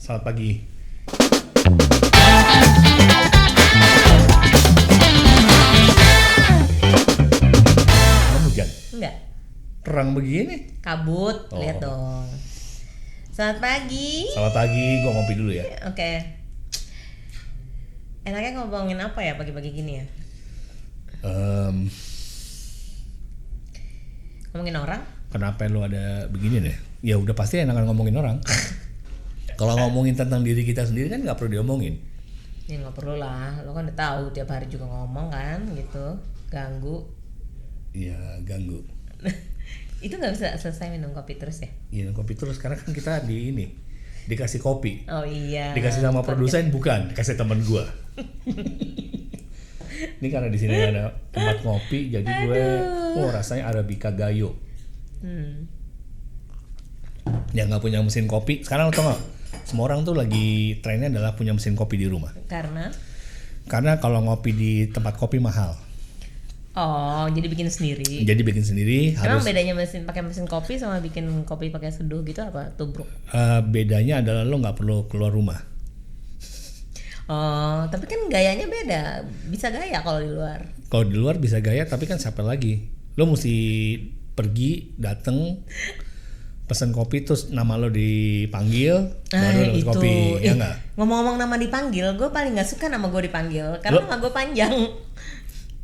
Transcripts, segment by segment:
Selamat pagi. Malam hujan? Enggak. Terang begini? Kabut, Oh. lihat dong. Selamat pagi. Selamat pagi, gua ngopi dulu ya. Oke. Enaknya ngomongin apa ya pagi-pagi gini ya? Ngomongin orang? Kenapa lu ada begini deh? Ya udah pasti enakan ngomongin orang. Kalau ngomongin tentang diri kita sendiri kan nggak perlu diomongin. Ya nggak perlu lah, lo kan udah tahu tiap hari juga ngomong kan, gitu, ganggu. Iya, ganggu. Itu nggak bisa selesai minum kopi terus ya? Iya, kopi terus karena kan kita dikasih kopi. Oh iya. Dikasih sama produsen bukan, dikasih teman gua. Ini karena di sini ada tempat kopi, jadi gue, rasanya Arabica Gayo. Yang nggak punya mesin kopi, sekarang lo tau nggak? Semua orang tuh lagi trennya adalah punya mesin kopi di rumah. Karena kalau ngopi di tempat kopi mahal. Oh, jadi bikin sendiri. Jadi bikin sendiri Emang harus. bedanya pakai mesin kopi sama bikin kopi pakai seduh gitu apa? Tubruk. Bedanya adalah lo nggak perlu keluar rumah. Oh, tapi kan gayanya beda. Bisa gaya kalau di luar. Kalau di luar bisa gaya, tapi kan siapa lagi? Lo mesti pergi, dateng, pesen kopi terus nama lo dipanggil, baru lo dapat kopi, ya nggak? Ngomong-ngomong nama dipanggil, gue paling nggak suka nama gue dipanggil karena nama gue panjang.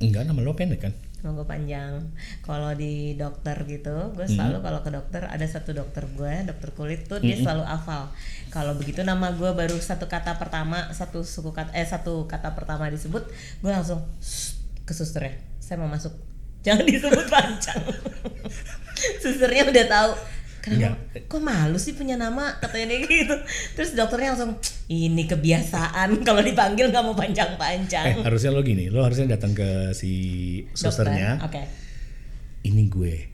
Enggak, nama lo pendek kan? Nama gue panjang. Kalau di dokter gitu, gue selalu kalau ke dokter ada satu dokter gue, dokter kulit tuh dia selalu hafal. Kalau begitu nama gue baru satu kata kata pertama disebut, gue langsung ke susternya. Saya mau masuk. Jangan disebut panjang. Susternya udah tahu. Kenapa? Kok malu sih punya nama, katanya dia gitu. Terus dokternya langsung, ini kebiasaan kalau dipanggil nggak mau panjang-panjang. Harusnya lo gini, lo harusnya datang ke si susternya. Oke. Ini gue.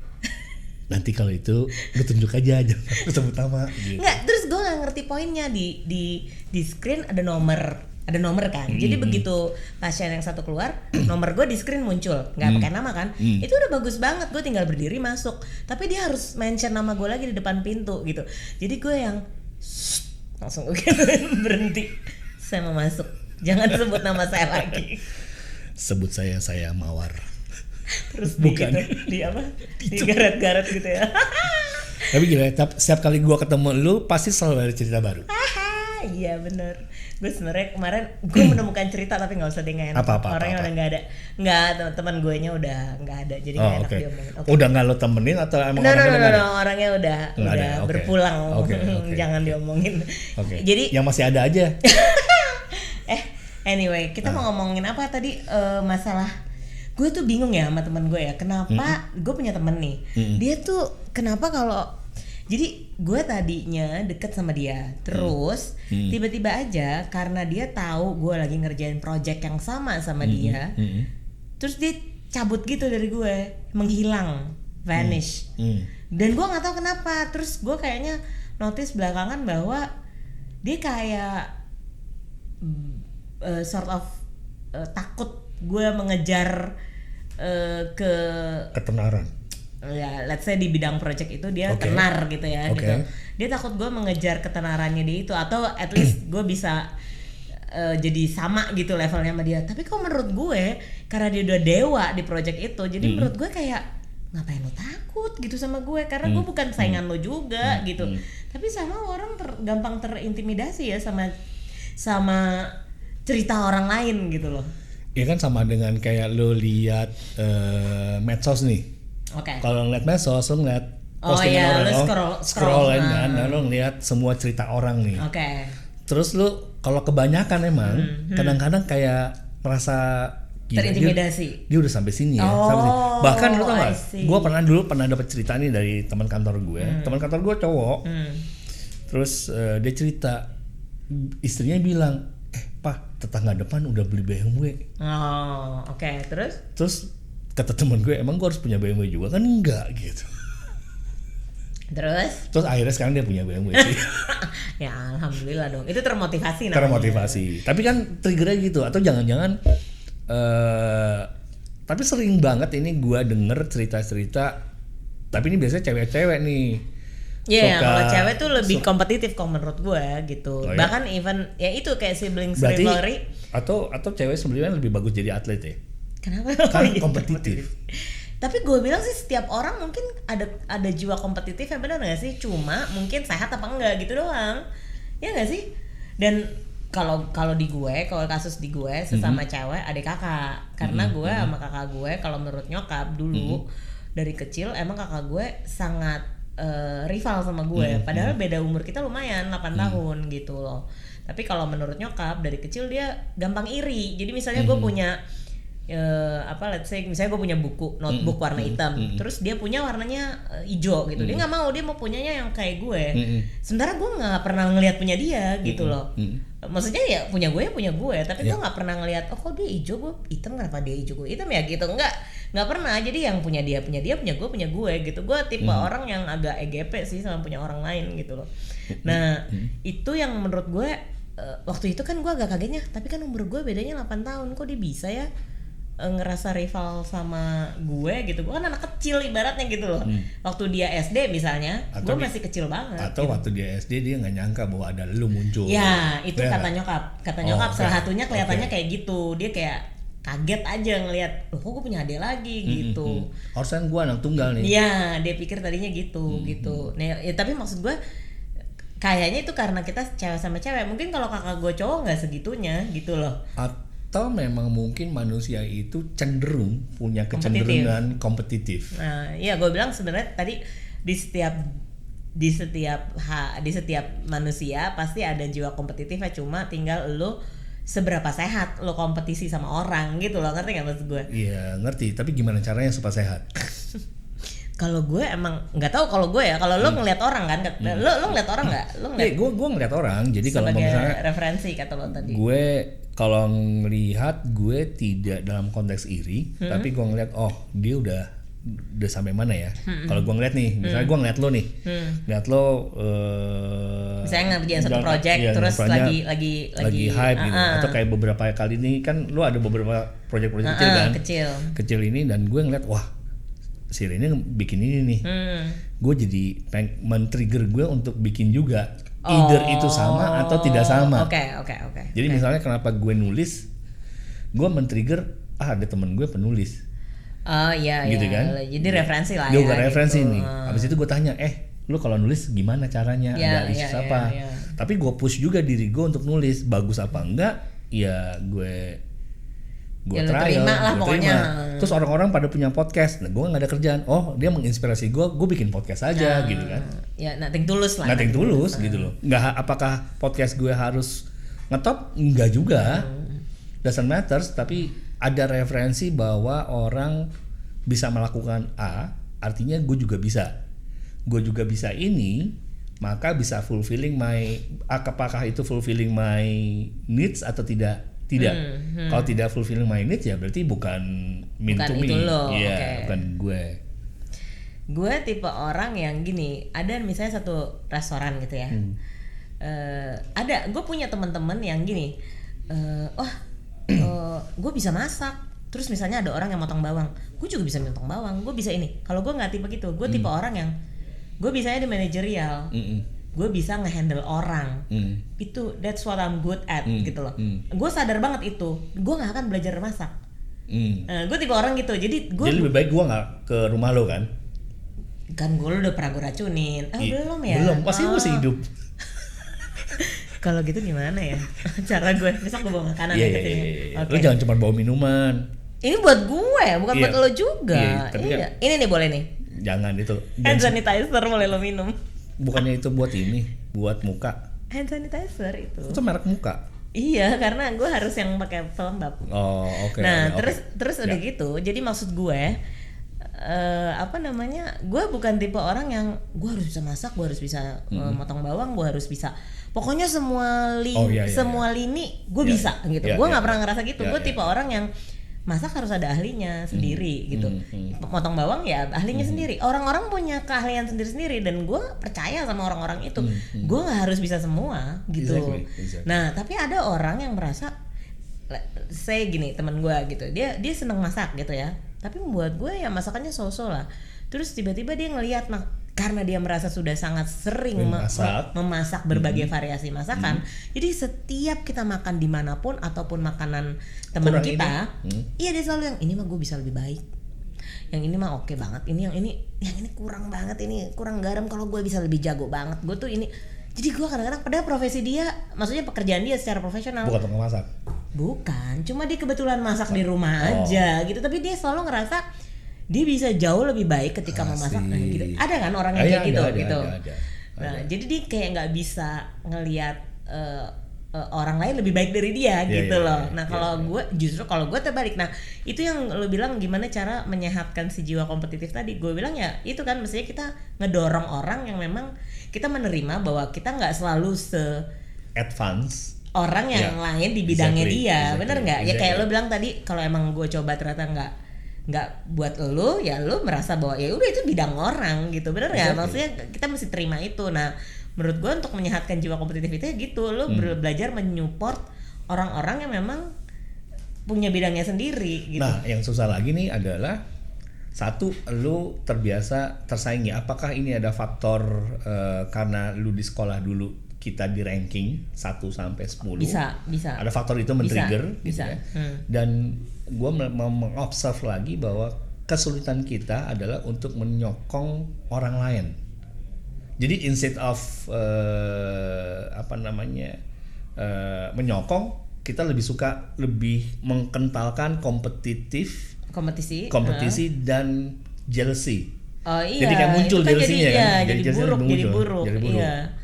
Nanti kalau itu lo tunjuk aja sebut nama. Gitu. Nggak, terus gue nggak ngerti poinnya di screen ada nomor kan. Jadi begitu pasien yang satu keluar, nomor gue di screen muncul, nggak pakai nama kan. Itu udah bagus banget, gue tinggal berdiri masuk. Tapi dia harus mention nama gue lagi di depan pintu gitu. Jadi gue yang langsung berhenti. Saya mau masuk. Jangan sebut nama saya lagi. Sebut saya Mawar. Terus bukan di apa? Di garet-garet gitu ya. Tapi gila, setiap kali gue ketemu lu pasti selalu ada cerita baru. Iya bener. Gue sebenarnya kemarin gue menemukan cerita tapi nggak usah deh, nggak enak. Orangnya udah nggak ada, teman gue nya udah nggak ada, jadi nggak enak diomongin. Okay. Udah nggak lo temenin atau emang orangnya udah berpulang. Okay. Jangan diomongin. Okay. Jadi yang masih ada aja. Anyway, kita mau ngomongin apa tadi? Masalah gue tuh bingung ya sama teman gue ya. Kenapa gue punya temen nih? Dia tuh kenapa kalau jadi gue tadinya deket sama dia, terus tiba-tiba aja karena dia tahu gue lagi ngerjain project yang sama sama dia, terus dia cabut gitu dari gue, menghilang, vanish. Dan gue nggak tahu kenapa. Terus gue kayaknya notice belakangan bahwa dia kayak sort of takut gue mengejar ketenaran. Ya, let's say di bidang project itu dia tenar gitu ya, gitu. Dia takut gue mengejar ketenarannya dia itu, atau at least gue bisa jadi sama gitu levelnya sama dia. Tapi kok menurut gue karena dia udah dewa di project itu, jadi menurut gue kayak ngapain lo takut gitu sama gue, karena gue bukan saingan lo juga gitu. Tapi sama orang gampang terintimidasi ya sama cerita orang lain gitu loh. Ya kan sama dengan kayak lo lihat medsos nih. Kalau ngeliat medsos, lo ngeliat postingan orang, scroll kan, lo ngeliat semua cerita orang nih. Terus lo kalau kebanyakan emang kadang-kadang kayak merasa terintimidasi. Dia udah sampai sini ya. Sampai sini. Bahkan lo tau gak? Gue pernah dapat cerita nih dari teman kantor gue. Teman kantor gue cowok. Terus dia cerita istrinya bilang, Pak, tetangga depan udah beli BMW. Terus kata temen gue, emang gue harus punya BMW juga? Kan enggak gitu. Terus akhirnya sekarang dia punya BMW sih. Ya alhamdulillah dong. Itu termotivasi namanya. Termotivasi. Tapi kan triggernya gitu. Atau jangan-jangan tapi sering banget ini gue denger cerita-cerita. Tapi ini biasanya cewek-cewek nih. Iya, kalau cewek tuh lebih kompetitif kalau menurut gue gitu. Bahkan even ya itu kayak siblings rivalry. Atau cewek sebenarnya lebih bagus jadi atlet ya? Kenapa? Kan kompetitif. Tapi gue bilang sih setiap orang mungkin ada jiwa kompetitif ya, benar nggak sih? Cuma mungkin sehat apa enggak gitu doang. Ya nggak sih? Dan kalau di gue, kalau kasus di gue sesama cewek adik kakak. Karena gue sama kakak gue kalau menurut nyokap dulu dari kecil emang kakak gue sangat rival sama gue, padahal beda umur kita lumayan 8 tahun gitu loh. Tapi kalau menurut nyokap dari kecil dia gampang iri. Jadi misalnya gue punya let's say misalnya gue punya buku notebook warna hitam, terus dia punya warnanya hijau gitu. Dia nggak mau, dia mau punyanya yang kayak gue. Sementara gue nggak pernah ngelihat punya dia gitu loh. Maksudnya ya punya gue, tapi gue nggak pernah ngelihat kok dia hijau gue hitam, kenapa dia hijau gue hitam ya gitu. Nggak pernah. Jadi yang punya dia, punya gue gitu. Gue tipe orang yang agak EGP sih sama punya orang lain gitu loh. Nah itu yang menurut gue waktu itu kan gue agak kagetnya, tapi kan umur gue bedanya 8 tahun, kok dia bisa ya ngerasa rival sama gue gitu. Gue kan anak kecil ibaratnya gitu loh. Waktu dia SD misalnya, gue masih kecil banget. Atau gitu. Waktu dia SD dia nggak nyangka bahwa ada lu muncul. Ya itu kata nyokap. Salah satunya kelihatannya kayak gitu. Dia kayak kaget aja ngelihat, loh kok gue punya adik lagi gitu. Harusnya gue anak tunggal nih. Iya, dia pikir tadinya gitu. Nah, ya, tapi maksud gue kayaknya itu karena kita cewek sama cewek. Mungkin kalau kakak gue cowok nggak segitunya gitu loh. Atau memang mungkin manusia itu cenderung punya kecenderungan kompetitif. Nah, iya gue bilang sebenarnya tadi di setiap manusia pasti ada jiwa kompetitifnya, cuma tinggal lo seberapa sehat lo kompetisi sama orang gitu loh, ngerti nggak maksud gue? Iya ngerti, tapi gimana caranya supaya sehat? Kalau gue emang nggak tahu, kalau gue ya kalau lo ngeliat orang kan, lo ngeliat orang nggak? Lo ngeliat? Gue ngeliat orang, jadi kalau misalnya referensi kata lo tadi. Gue kalau ngelihat gue tidak dalam konteks iri, tapi gue ngeliat dia udah sampai mana ya. Kalau gue ngeliat nih, misalnya gue ngeliat lo nih, ngeliat lo misalnya ngerjain satu project terus lagi hype gitu, atau kayak beberapa kali ini kan lo ada beberapa project-project kecil kan, kecil ini, dan gue ngeliat wah si Rini bikin ini nih, gue jadi men-trigger gue untuk bikin juga. Either itu sama atau tidak sama. Oke. Jadi misalnya kenapa gue nulis, gue men-trigger ada temen gue penulis. Iya. Gitu kan? Jadi referensi lah. Gue referensi gitu. Nih. Abis itu gue tanya, lu kalau nulis gimana caranya? Ada isu apa? Tapi gue push juga diri gue untuk nulis, bagus apa enggak? Ya gue trial, lah pokoknya. Terus orang-orang pada punya podcast, nah gue nggak ada kerjaan. Dia menginspirasi gue bikin podcast aja gitu kan. Ya nothing tulus lah. Nothing tulus gitu loh. Nggak, apakah podcast gue harus ngetop? Nggak juga. Doesn't matters. Tapi ada referensi bahwa orang bisa melakukan A, artinya gue juga bisa. Gue juga bisa ini, maka bisa fulfilling apakah itu fulfilling my needs atau tidak? Kalau tidak fulfilling my needs ya berarti bukan mean to me. Iya, bukan gue. Gue tipe orang yang gini, ada misalnya satu restoran gitu ya. Gue punya teman-teman yang gini, gue bisa masak. Terus misalnya ada orang yang motong bawang, gue juga bisa motong bawang, gue bisa ini. Kalau gue nggak tipe gitu, gue tipe orang yang gue bisanya di manajerial. Gue bisa ngehandle orang. Itu that's what I'm good at gitu loh. Gue sadar banget itu. Gue nggak akan belajar masak. Gue tipe orang gitu. Jadi lebih baik gue nggak ke rumah lo kan? Kan gue udah pernah gue racunin. Belum ya? Belum. Pasti gue masih hidup. Kalau gitu gimana ya cara gue? Besok gue bawa makanan ke sini. Lo jangan cuma bawa minuman. Ini buat gue, bukan buat lo juga. Kan, ini nih boleh nih. Jangan itu. Hand sanitizer boleh lo minum. Bukannya itu buat ini, buat muka. Hand sanitizer itu. Itu merek muka. Iya, karena gue harus yang pakai pelembab. Oke. Nah, terus udah gitu. Jadi maksud gue gue bukan tipe orang yang gue harus bisa masak, gue harus bisa motong bawang, gue harus bisa. Pokoknya semua lini gue bisa gitu. Gue nggak pernah ngerasa gitu. Gue tipe orang yang masak harus ada ahlinya sendiri gitu. Motong bawang ya ahlinya sendiri. Orang-orang punya keahlian sendiri-sendiri dan gue percaya sama orang-orang itu. Gue nggak harus bisa semua gitu. Exactly. Nah tapi ada orang yang merasa, saya gini teman gue gitu, dia seneng masak gitu ya. Tapi buat gue ya masakannya so-so lah. Terus tiba-tiba dia ngelihat karena dia merasa sudah sangat sering memasak berbagai variasi masakan. Jadi setiap kita makan dimanapun ataupun makanan teman kita, iya dia selalu yang ini mah gue bisa lebih baik, yang ini mah oke banget, yang ini kurang banget, ini kurang garam, kalau gue bisa lebih jago banget, gue tuh ini. Jadi gue kadang-kadang, padahal profesi dia, maksudnya pekerjaan dia secara profesional, bukan tukang masak, bukan, cuma dia kebetulan masak di rumah aja gitu, tapi dia selalu ngerasa dia bisa jauh lebih baik ketika memasak gitu. Ada kan orang yang kayak gitu. Nah, jadi dia kayak nggak bisa ngelihat orang lain lebih baik dari dia gitu loh. Nah kalau gue justru kalau gue terbalik. Nah itu yang lo bilang gimana cara menyehatkan si jiwa kompetitif tadi. Gue bilang ya itu kan mestinya kita ngedorong orang yang memang kita menerima bahwa kita nggak selalu advance orang yang lain di bidangnya dia, bener nggak? Ya kayak lo bilang tadi, kalau emang gue coba ternyata nggak buat lo, ya lo merasa bahwa ya udah itu bidang orang gitu, bener nggak? Maksudnya kita mesti terima itu. Nah menurut gue untuk menyehatkan jiwa kompetitif itu ya gitu, lo belajar menyupport orang-orang yang memang punya bidangnya sendiri gitu. Nah yang susah lagi nih adalah satu, lo terbiasa tersaingi. Apakah ini ada faktor karena lo di sekolah dulu kita di ranking 1 sampai 10? Bisa. Ada faktor itu men-trigger gitu ya. Dan gue mengobserv lagi bahwa kesulitan kita adalah untuk menyokong orang lain. Jadi instead of menyokong, kita lebih suka lebih kompetisi dan jealousy. Oh iya. Jadi kayak muncul jealousy-nya kan. Jadi buruk. Iya.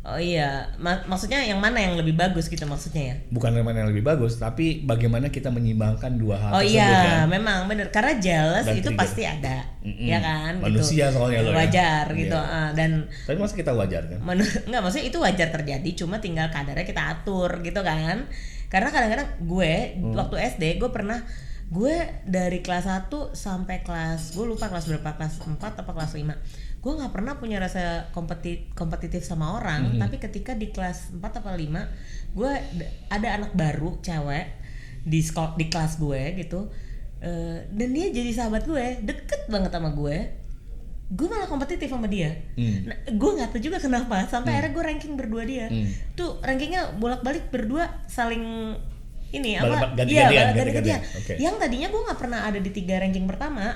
Oh iya, maksudnya yang mana yang lebih bagus gitu maksudnya ya? Bukan yang mana yang lebih bagus, tapi bagaimana kita menyimbangkan dua hal tersebut. Oh iya, kan? Memang benar. Karena jealous itu pasti ada, ya kan? Manusia gitu. Soalnya lo wajar ya? gitu. Dan tapi masa kita wajar kan? Enggak, maksudnya itu wajar terjadi, cuma tinggal kadarnya kita atur gitu kan? Karena kadang-kadang gue waktu SD gue dari kelas 1 sampai gue lupa kelas berapa, kelas 4 atau kelas 5, gue nggak pernah punya rasa kompetitif sama orang. Tapi ketika di kelas 4 atau 5 gue ada anak baru cewek di kelas gue gitu, dan dia jadi sahabat gue, deket banget sama gue malah kompetitif sama dia. Nah, gue nggak tahu juga kenapa sampai akhirnya gue ranking berdua dia. Tuh rankingnya bolak-balik berdua saling ini ganti-gantian. Okay. Yang tadinya gue nggak pernah ada di 3 ranking pertama,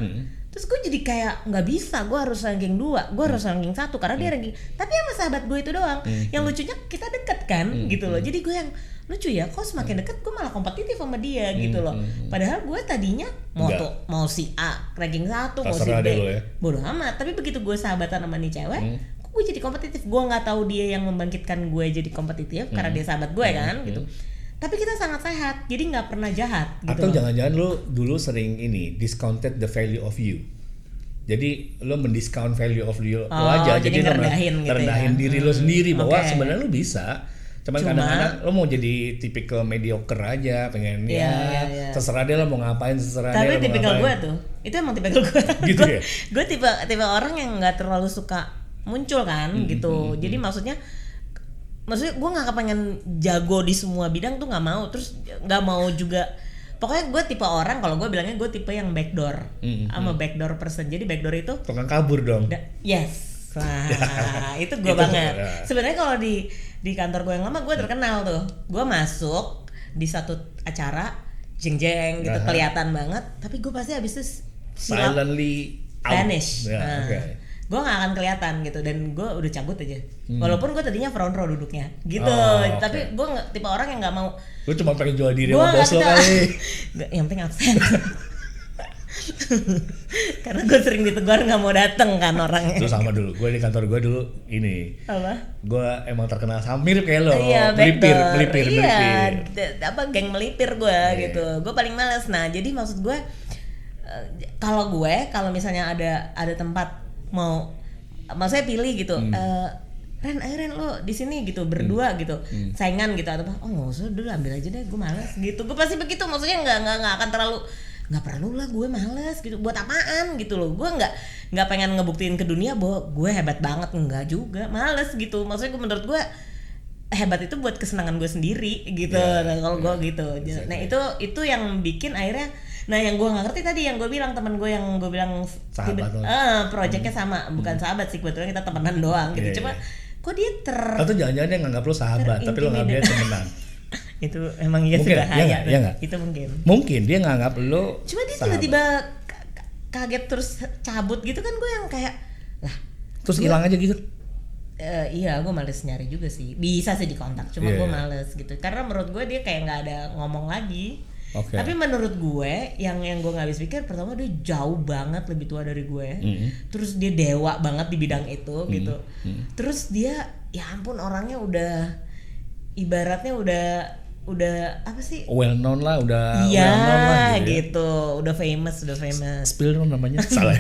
terus gue jadi kayak nggak bisa, gue harus ranking 2, gue harus ranking 1 karena dia ranking. Tapi sama sahabat gue itu doang. Yang lucunya kita deket kan, gitu loh. Jadi gue yang lucu ya, kok semakin deket gue malah kompetitif sama dia gitu loh. Padahal gue tadinya mau si A ranking 1, mau si B, bodoh amat. Tapi begitu gue sahabatan sama nih cewek, kok gue jadi kompetitif. Gue nggak tahu dia yang membangkitkan gue jadi kompetitif karena dia sahabat gue kan, gitu. Tapi kita sangat sehat, jadi nggak pernah jahat gitu. Atau jangan-jangan lo dulu sering discounted the value of you. Jadi lo mendiskount value of you lo aja, jadi lo ngerendahin diri lo sendiri bahwa sebenarnya lo bisa. Cuman kadang-kadang lo mau jadi tipikal mediocre aja, pengen terserah deh lo mau ngapain, terserah deh lo mau ngapain. Tapi tipikal gue tuh, itu emang tipikal gue. Gitu ya? Gue tipe orang yang nggak terlalu suka muncul kan gitu. Jadi maksudnya gue nggak kepengen jago di semua bidang tuh, nggak mau. Terus nggak mau juga, pokoknya gue tipe orang, kalau gue bilangnya gue tipe yang backdoor. I'm a backdoor person. Jadi backdoor itu tukang kabur dong. Yes. Nah itu gue banget. Sebenarnya kalau di kantor gue yang lama gue terkenal tuh, gue masuk di satu acara jeng-jeng gitu, kelihatan banget, tapi gue pasti habis itu silently vanish. Gue gak akan kelihatan gitu, dan gue udah cabut aja. Walaupun gue tadinya front row duduknya gitu. Tapi gue tipe orang yang gak mau. Gue cuma pengen jual diri sama bos lo kali. Yang penting absen. Karena gue sering ditegur gak mau dateng kan orangnya. Itu sama dulu, gue di kantor gue dulu ini. Apa? Gue emang terkenal mirip kayak lo. Iya, melipir. Iya, geng melipir gue gitu. Gue paling males. Nah jadi maksud gue, kalau misalnya ada tempat maksudnya pilih gitu, Ren lo di sini gitu berdua gitu, saingan gitu, atau nggak usah dulu, ambil aja deh, gue malas gitu. Gue pasti begitu, maksudnya nggak akan terlalu, nggak perlu lah gue malas gitu, buat apaan gitu loh. Gue nggak pengen ngebuktiin ke dunia bahwa gue hebat banget, enggak juga, malas gitu. Maksudnya menurut gue hebat itu buat kesenangan gue sendiri gitu. Kalau gue gitu, nah itu yang bikin akhirnya Nah yang gue nggak ngerti tadi yang gue bilang teman gue yang gue bilang projectnya sama, bukan sahabat sih kebetulan kita temenan doang gitu. Cuma kok dia atau jangan-jangan dia nganggap lo sahabat tapi lo nganggap dia temenan. Itu emang iya mungkin, sudah bahaya. Ya gak? Itu mungkin dia nganggap lo cuma dia tiba-tiba kaget terus cabut gitu kan, gue yang kayak lah terus hilang aja gitu. Iya, gue males nyari juga sih. Bisa sih dikontak, cuma gue males gitu. Karena menurut gue dia kayak nggak ada ngomong lagi. Tapi menurut gue, yang gue nggak habis pikir, pertama dia jauh banget lebih tua dari gue. Terus dia dewa banget di bidang itu gitu. Terus dia, ya ampun orangnya udah, ibaratnya udah apa sih? Well known lah, udah well known lah gitu. Udah famous. Spill dong namanya, salah.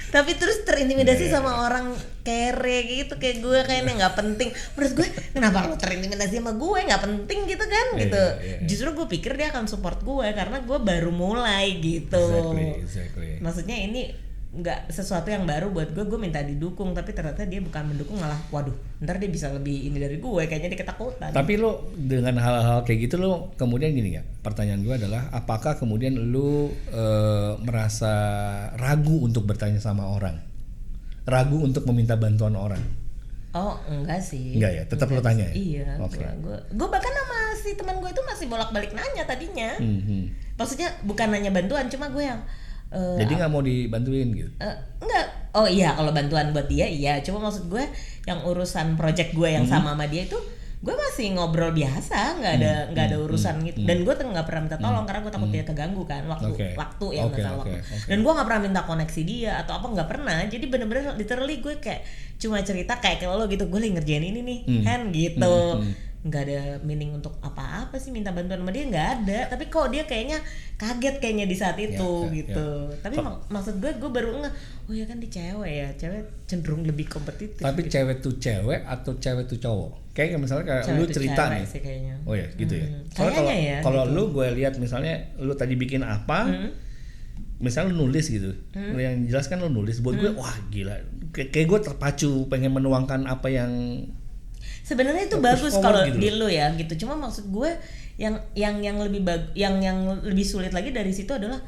Tapi terus terintimidasi sama orang kere gitu kayak gue, kayaknya nggak penting. Menurut gue kenapa lo terintimidasi sama gue, nggak penting gitu kan gitu. Justru gue pikir dia akan support gue karena gue baru mulai gitu. Exactly. Maksudnya ini nggak sesuatu yang baru buat gue minta didukung, tapi ternyata dia bukan mendukung, malah waduh ntar dia bisa lebih ini dari gue, kayaknya dia ketakutan. Tapi lo dengan hal-hal kayak gitu lo kemudian gini ya, pertanyaan gue adalah apakah kemudian lo merasa ragu untuk bertanya sama orang, ragu untuk meminta bantuan orang? Oh enggak sih. Enggak ya, tetap lo tanya ya? Iya. Gue bahkan sama si teman gue itu masih bolak-balik nanya tadinya. Maksudnya bukan nanya bantuan, cuma gue yang jadi nggak mau dibantuin gitu? Enggak. Oh iya, kalau bantuan buat dia iya. Cuma maksud gue yang urusan project gue yang sama dia itu, gue masih ngobrol biasa, nggak ada urusan gitu. Dan gue nggak pernah minta tolong karena gue takut dia keganggu kan waktu ya masalah waktu. Dan gue nggak pernah minta koneksi dia atau apa, nggak pernah. Jadi bener-bener literally gue kayak cuma cerita kayak lo gitu, gue lagi ngerjain ini nih kan gitu. Nggak ada meaning untuk apa-apa sih minta bantuan sama dia, nggak ada. Tapi kok dia kayaknya kaget kayaknya di saat itu gitu. Tapi maksud gue baru ngeh, oh ya kan dia cewek ya, cewek cenderung lebih kompetitif. Tapi gitu. Cewek tuh cewek atau cewek tuh cowok? Kayak misalnya kayak lu cerita nih. Sih, oh ya gitu ya. Soalnya kalau gitu. Lu gue lihat misalnya lu tadi bikin apa, misalnya lu nulis gitu, yang jelas kan lu nulis. Buat gue wah gila, kayak gue terpacu pengen menuangkan apa yang sebenarnya itu bagus kalau gitu di lu ya gitu. Cuma maksud gue yang lebih yang lebih sulit lagi dari situ adalah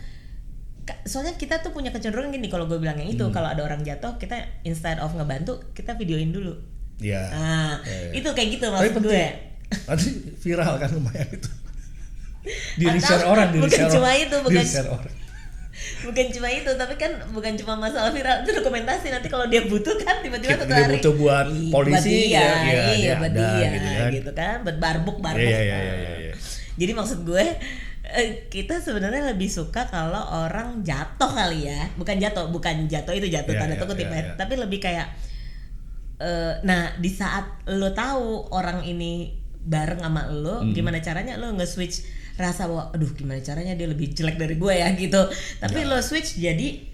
soalnya kita tuh punya kecenderungan gini, kalau gue bilang yang itu kalau ada orang jatuh kita instead of ngebantu kita videoin dulu. Iya. Itu kayak gitu maksud gue. Nanti viral kan lumayan itu. Di-share orang, bukan cuma itu, tapi kan bukan cuma masalah viral, itu dokumentasi. Nanti kalau dia butuh kan tiba-tiba satu hari dia butuh buat polisi buat dia gitu kan, buat barbuk. Iya. Jadi maksud gue kita sebenarnya lebih suka kalau orang jatuh kali ya, bukan jatuh itu jatuh tanda kutip, tapi lebih kayak nah di saat lo tahu orang ini bareng sama lo, gimana caranya lo nge-switch rasa bahwa aduh gimana caranya dia lebih jelek dari gue ya gitu, tapi lo switch jadi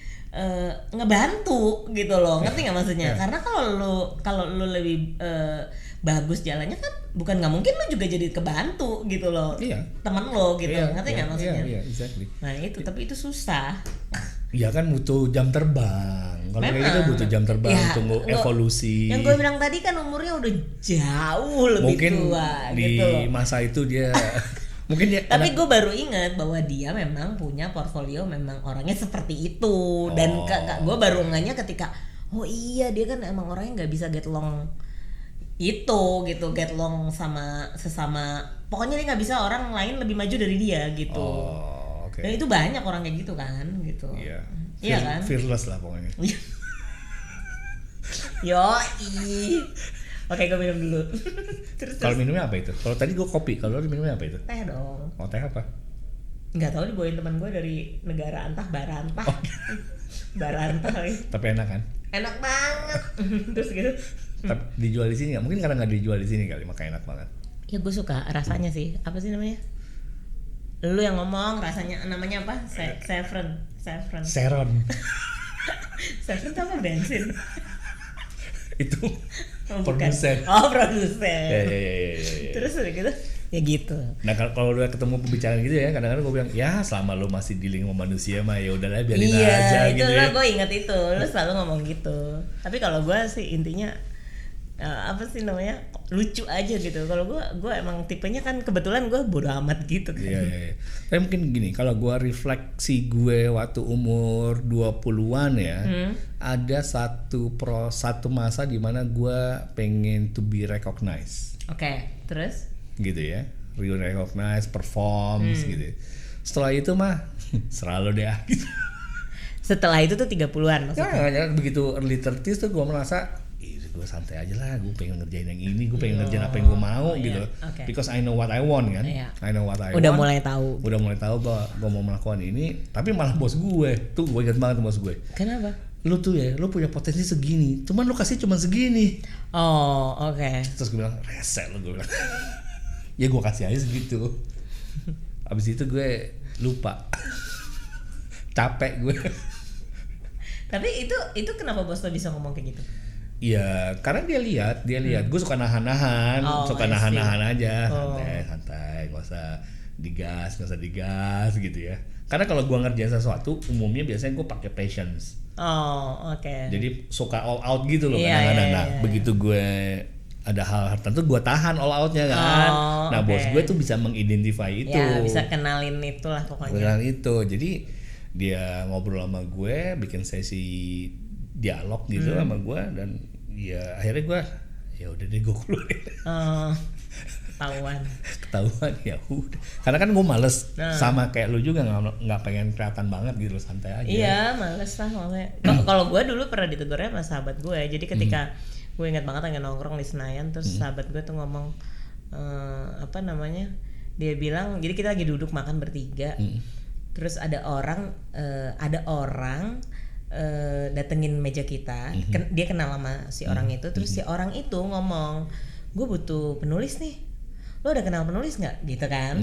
ngebantu gitu loh, ngerti nggak maksudnya? Karena kalau lo lebih bagus jalannya kan bukan nggak mungkin lo juga jadi kebantu gitu loh, teman lo gitu, ngerti nggak maksudnya? Exactly. Nah itu, tapi itu susah. Ya kan butuh jam terbang. Kalau kayak gitu butuh jam terbang, tunggu evolusi. Yang gue bilang tadi kan umurnya udah jauh lebih mungkin tua di gitu loh. masa itu dia mungkin dia. Tapi gue baru ingat bahwa dia memang punya portfolio, memang orangnya seperti itu. Dan gue baru ngehnya ketika oh iya dia kan emang orangnya nggak bisa get along itu gitu, get along sama sesama. Pokoknya dia nggak bisa orang lain lebih maju dari dia gitu. Dan itu banyak orang kayak gitu kan gitu. Iya kan? Fearless lah pokoknya. Yoi. Oke, gue minum dulu. Terus. Kalau minumnya apa itu? Kalau tadi gue kopi, kalau lu minumnya apa itu? Teh dong. Oh, teh apa? Nggak tahu, dibawain teman gue dari negara antah, Barantah. Barantah. Tapi enak kan? Enak banget. Terus gitu. Tapi dijual di sini nggak? Mungkin karena nggak dijual di sini kali, makanya enak banget. Ya gue suka rasanya sih. Apa sih namanya? Lu yang ngomong rasanya namanya apa? Saffron. Seron. Saffron itu apa, bensin? Itu produsen. Oh, produsen. Ya. Terus udah gitu. Ya gitu. Nah kalau udah ketemu pembicaraan gitu ya, kadang-kadang gue bilang ya selama lu masih dealing sama manusia mah ya udahlah biarin aja gitu. Iya, itu gue ingat itu. Lu selalu ngomong gitu. Tapi kalau gue sih intinya apa sih namanya, lucu aja gitu. Kalau gue emang tipenya kan kebetulan gue bodo amat gitu kan. Iya. Tapi mungkin gini, kalau gue refleksi gue waktu umur 20-an ya, ada satu masa di mana gue pengen to be recognized. Oke, terus? Gitu ya, real recognize, perform gitu. Setelah itu mah selalu deh gitu. Setelah itu tuh 30-an maksudnya? Ya, begitu early 30s tuh gue merasa gue santai aja lah, gue pengen ngerjain yang ini, gue pengen ngerjain apa yang gue mau gitu. Okay. Because I know what I want kan. I know what I want. Udah mulai tahu bahwa gue mau melakukan ini, tapi malah bos gue tuh, gue ingat banget bos gue. Kenapa? Lu tuh ya, lu punya potensi segini, cuman lu kasih cuman segini. Oh, oke. Terus gue bilang, rese lu, gue bilang. Ya gue kasih aja segitu. Abis itu gue lupa. Capek gue. Tapi itu kenapa bos lo bisa ngomong kayak gitu? Iya, karena dia lihat gue suka nahan-nahan, aja, santai, gak usah digas gitu ya. Karena kalau gue ngerjain sesuatu, umumnya biasanya gue pakai patience. Oh, oke. Jadi suka all out gitu loh kadang-kadang. Nah, begitu gue ada hal tertentu gue tahan all outnya kan. Bos gue tuh bisa mengidentify itu. Ya, bisa kenalin itulah pokoknya. Kenalin itu, jadi dia ngobrol sama gue, bikin sesi dialog gitu sama gue, dan ya akhirnya gue ya udah deh gue keluarin. Ketahuan ya udah, karena kan gue males. Sama kayak lu juga nggak pengen kelihatan banget gitu, santai aja. Iya, males lah maksudnya. Kalau gue dulu pernah ditegurnya sama sahabat gue, jadi ketika gue ingat banget lagi nongkrong di Senayan, terus sahabat gue tuh ngomong apa namanya, dia bilang, jadi kita lagi duduk makan bertiga, terus ada orang datengin meja kita, dia kenal sama si orang itu, terus si orang itu ngomong, gue butuh penulis nih, lo udah kenal penulis nggak gitu kan?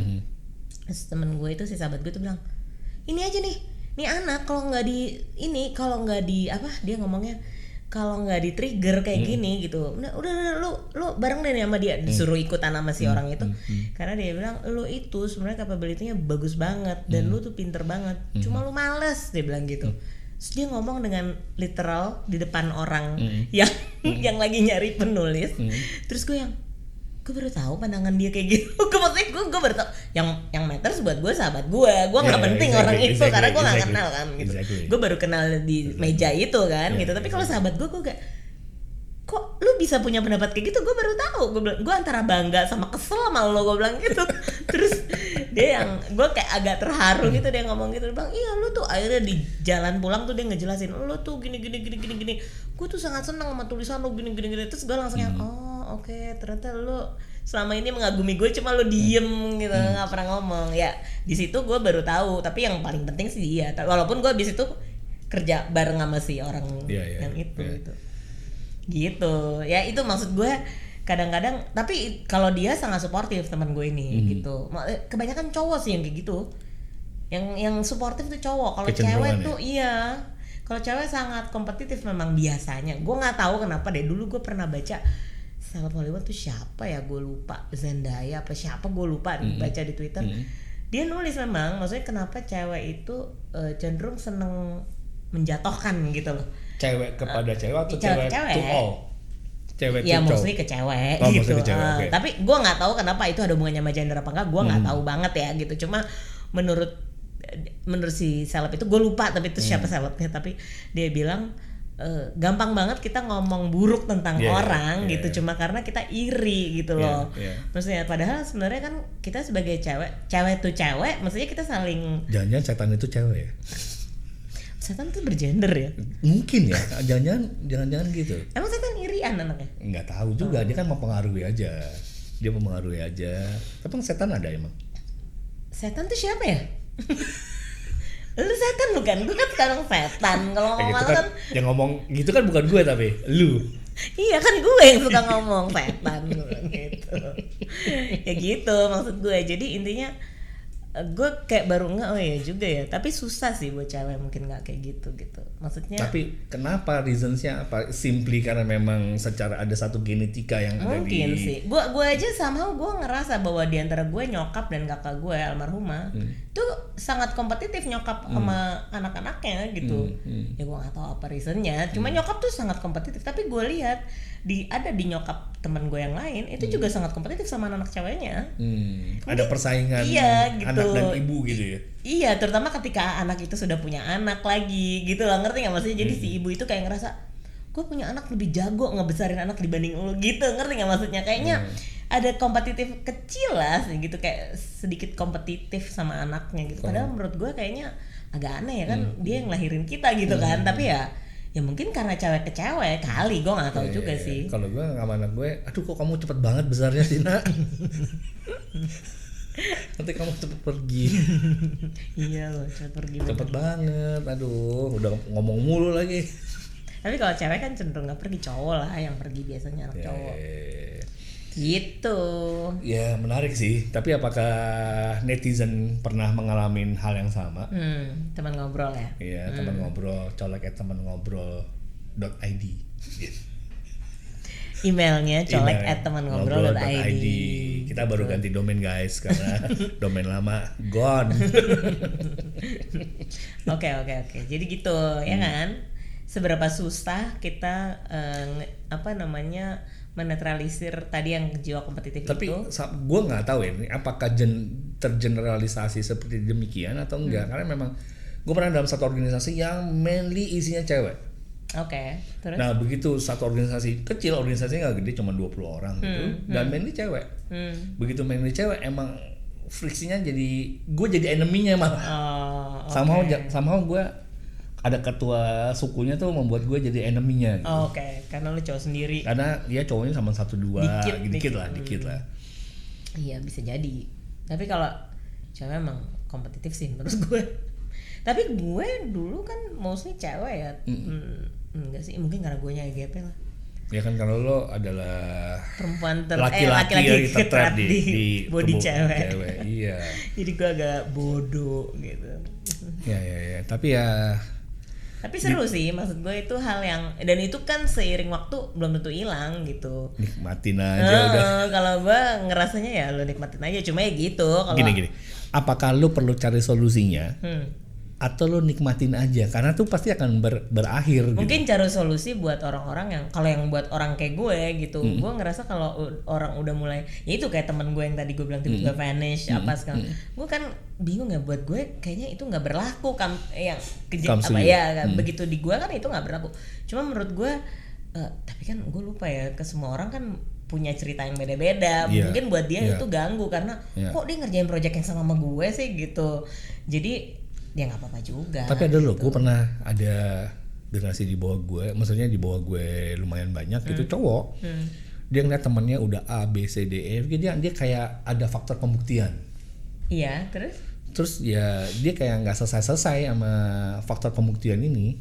Terus temen gue itu, si sahabat gue tuh bilang, ini aja nih anak kalau nggak di apa dia ngomongnya, kalau nggak di trigger kayak gini gitu, udah lu bareng deh sama dia, disuruh ikutan sama si orang itu, karena dia bilang lu itu sebenarnya capability-nya bagus banget dan lu tuh pinter banget, cuma lu males, dia bilang gitu. Terus dia ngomong dengan literal di depan orang yang lagi nyari penulis. Terus gue baru tahu pandangan dia kayak gitu. Gue baru tahu yang matters buat gue sahabat gue nggak penting orang itu karena gue nggak kenal kan gitu. Gue baru kenal di meja itu kan gitu. Tapi kalau sahabat gue gak, kok lu bisa punya pendapat kayak gitu? Gue baru tahu. Gue antara bangga sama kesel sama lo, gue bilang gitu. Terus dia gue kayak agak terharu gitu, dia ngomong gitu, dia bilang, iya lu tuh akhirnya di jalan pulang tuh dia ngejelasin, lu tuh gini, gue tuh sangat senang sama tulisan lu gini. Terus gue langsung oke, ternyata lu selama ini mengagumi gue, cuma lu diem gitu, nggak pernah ngomong. Ya di situ gue baru tahu. Tapi yang paling penting sih dia, walaupun gue abis itu kerja bareng sama si orang yang itu gitu ya. Itu maksud gue kadang-kadang. Tapi kalau dia sangat suportif, teman gue ini gitu. Kebanyakan cowok sih yang kayak gitu, yang suportif tuh cowok. Kalau cewek tuh kalau cewek sangat kompetitif memang biasanya. Gue nggak tahu kenapa deh, dulu gue pernah baca sahabat Hollywood tuh siapa ya, gue lupa, Zendaya apa siapa gue lupa, baca di Twitter. Dia nulis memang, maksudnya kenapa cewek itu cenderung seneng menjatuhkan gitu loh. Cewek kepada cewek atau cewek to all? Cewek ya mostly ke cewek gitu. Okay. Tapi gue nggak tahu kenapa itu ada hubungannya sama gender apa enggak, gue nggak tahu banget ya gitu. Cuma menurut si seleb itu, gue lupa tapi itu siapa selebnya, tapi dia bilang gampang banget kita ngomong buruk tentang orang gitu, cuma karena kita iri gitu loh. Maksudnya padahal sebenarnya kan kita sebagai cewek tuh cewek, maksudnya kita saling. Jangan-jangan setan itu cewek ya? Setan tuh bergender ya? Mungkin ya, jangan-jangan gitu. Emang setan irian anaknya? Nggak tahu juga, dia kan mempengaruhi aja. Tapi setan ada emang? Setan tuh siapa ya? Lu setan bukan? Gue kan sekarang setan. Kalau ngomong gitu kan, yang ngomong gitu kan bukan gue tapi lu. Iya kan gue yang suka ngomong setan gitu. Ya gitu maksud gue. Jadi intinya gue kayak baru nggak, oh ya juga ya, tapi susah sih buat cewek mungkin nggak kayak gitu maksudnya. Tapi kenapa reasonsnya apa? Simply karena memang secara ada satu genetika yang ada di. Mungkin sih, gue aja somehow gue ngerasa bahwa di antara gue nyokap dan kakak gue almarhumah tuh sangat kompetitif nyokap sama anak-anaknya gitu. Ya gue nggak tahu apa reasonnya, cuma nyokap tuh sangat kompetitif. Tapi gue lihat ada di nyokap teman gue yang lain itu juga sangat kompetitif sama anak ceweknya. Ada persaingan gitu. Anak dan ibu gitu ya. Iya, terutama ketika anak itu sudah punya anak lagi gitu lah, ngerti nggak maksudnya? Jadi si ibu itu kayak ngerasa gue punya anak lebih jago ngebesarin anak dibanding lu gitu, ngerti nggak maksudnya? Kayaknya ada kompetitif kecil lah gitu, kayak sedikit kompetitif sama anaknya gitu. Padahal menurut gue kayaknya agak aneh ya kan, dia yang lahirin kita gitu kan. Tapi ya mungkin karena cewek ke cewek kali, gue nggak tahu juga sih. Kalau gue sama anak gue, aduh kok kamu cepet banget besarnya sih nak. Nanti kamu cepet pergi. Iya loh, cepet pergi. Cepet banget, aduh udah ngomong mulu lagi. Tapi kalau cewek kan cenderung nggak pergi, cowok lah yang pergi biasanya, anak cowok. Gitu. Ya menarik sih. Tapi apakah netizen pernah mengalami hal yang sama? Teman ngobrol ya. Iya, teman ngobrol, colek@temanngobrol.id. Emailnya colek@temangobrol.id. Kita baru ganti domain guys karena domain lama gone. Oke. Jadi gitu ya kan. Seberapa susah kita menetralisir tadi yang jiwa kompetitif. Tapi itu. Tapi gue nggak tahu ya, apakah tergeneralisasi seperti demikian atau enggak? Karena memang gue pernah dalam satu organisasi yang mainly isinya cewek. Oke, terus? Nah begitu satu organisasi kecil, organisasinya nggak gede, cuma 20 orang gitu, dan mainly cewek. Begitu mainly cewek, emang friksinya gue jadi enemy-nya malah. Somehow gue ada ketua sukunya tuh membuat gue jadi enemy-nya. Gitu. Oke, karena lu cowok sendiri. Karena dia cowoknya sama 1-2, dikit lah. Iya bisa jadi. Tapi kalau cewek emang kompetitif sih menurut gue. Tapi gue dulu kan mostly cewek ya. Enggak sih, mungkin karena gue nya EGP lah. Ya kan karena lo adalah perempuan laki-laki tertrap di body cewek. Iya. Jadi gue agak bodoh gitu. Ya. Tapi seru sih, maksud gue itu hal yang, dan itu kan seiring waktu belum tentu hilang gitu. Nikmatin aja udah. Kalau gue ngerasanya ya lo nikmatin aja, cuma ya gitu. Gini. Apakah lo perlu cari solusinya? Atau lo nikmatin aja karena tuh pasti akan berakhir. Mungkin gitu. cari solusi buat orang-orang yang, kalau yang buat orang kayak gue gitu, gue ngerasa kalau orang udah mulai, ya itu kayak temen gue yang tadi gue bilang tiba-tiba vanish apa sekarang, gue kan bingung ya, buat gue kayaknya itu nggak berlaku yang begitu di gue kan itu nggak berlaku. Cuma menurut gue, tapi kan gue lupa ya, ke semua orang kan punya cerita yang beda-beda. Mungkin buat dia itu ganggu karena kok dia ngerjain project yang sama gue sih gitu. Jadi dia nggak apa-apa juga. Tapi ada loh, gue pernah ada generasi di bawah gue, maksudnya di bawah gue lumayan banyak gitu cowok. Dia ngeliat temannya udah A, B, C, D, E, dia kayak ada faktor pembuktian. Iya, terus ya dia kayak nggak selesai sama faktor pembuktian ini.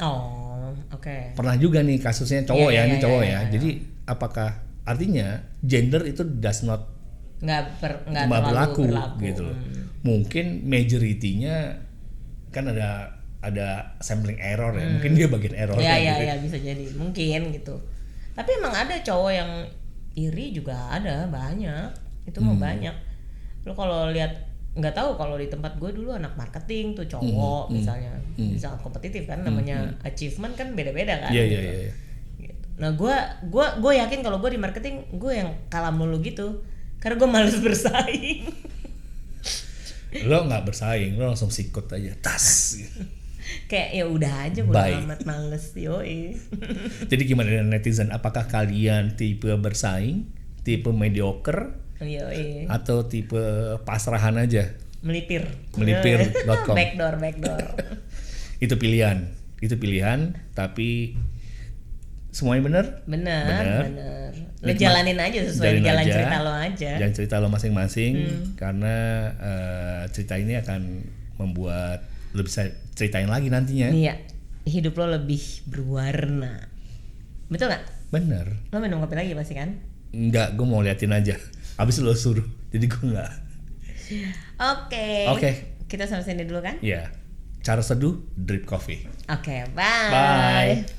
Oh, oke. Pernah juga nih kasusnya cowok ini cowok ya. Jadi apakah artinya gender itu does not nggak berlaku gitu loh. Mungkin majority-nya kan ada sampling error ya. Mungkin dia bagian error gitu. Iya bisa jadi. Mungkin gitu. Tapi emang ada cowok yang iri juga ada banyak. Itu mah banyak. Lo kalau lihat, nggak tahu kalau di tempat gue dulu anak marketing tuh cowok misalnya sangat kompetitif kan, namanya achievement kan beda-beda kan. Iya. Gitu. Nah gue yakin kalau gue di marketing gue yang kalah mulu gitu. Karena gue males bersaing. Lo nggak bersaing, lo langsung sikut aja, tas. Kayak ya udah aja, bodo amat, males, yoi. Jadi gimana dengan netizen? Apakah kalian tipe bersaing, tipe mediocre, atau tipe pasrahan aja? Melipir.com. Backdoor. Itu pilihan, tapi semuanya benar. Lo jalanin aja sesuai jalan cerita lo aja. Jalan cerita lo masing-masing, karena cerita ini akan membuat lo bisa ceritain lagi nantinya. Iya, hidup lo lebih berwarna. Betul nggak? Bener. Lo minum kopi lagi pasti kan? Enggak, gue mau liatin aja. Abis lo suruh, jadi gue nggak. Oke. Kita sampai sini dulu kan? Iya. Cara seduh drip coffee. Oke, bye.